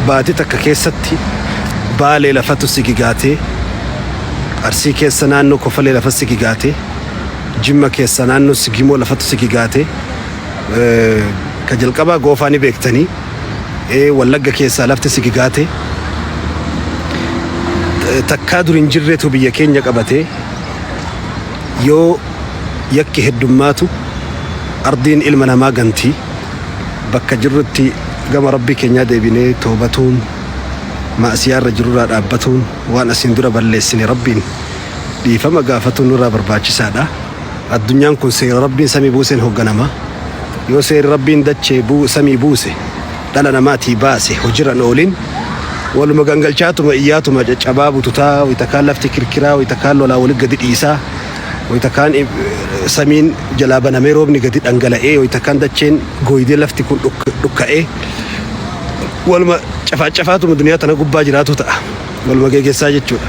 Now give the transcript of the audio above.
baati takka keessatti baalee lafatu sigigaatee arsii keessa naannoo kofalee lafa sigigaatee jimma keessa naannoo sigimoo lafatu sigigaatee ka jalqabaa goofaani beektanii wallagga keessa lafti sigigaatee takkaa durin jirreetu biyya keenya qabatee yoo yakki heddummaatu ardiin ilma namaa gantii bakka jirrutti gama rabbii keenyaa deebinee toobatuun maasiyaarra jirurraa dhaabbatuun waan asiin dura balleessine rabbiin dhiifama gaafatuun nurraa barbaachisaadha. Addunyaan kun seera rabbiin samii buuseen hoogganama. Yoo seerri rabbiin dachee samii buuse dhala namaatii baase hojiirran oolin waluma gangalchaatuma iyyaatuma caccabaa bututaa wayitakaan lafti kirkiraa wayitakaan lolaa walitti gadi dhiisaa wayitakaan samiin jalaa banamee roobni gadi dhangala'ee wayitakaan dacheen gooydee lafti kun dhukka'ee waluma cafaatuma duniyaa tana gubbaa jiraatu ta'a waluma geeggessaa jechuudha.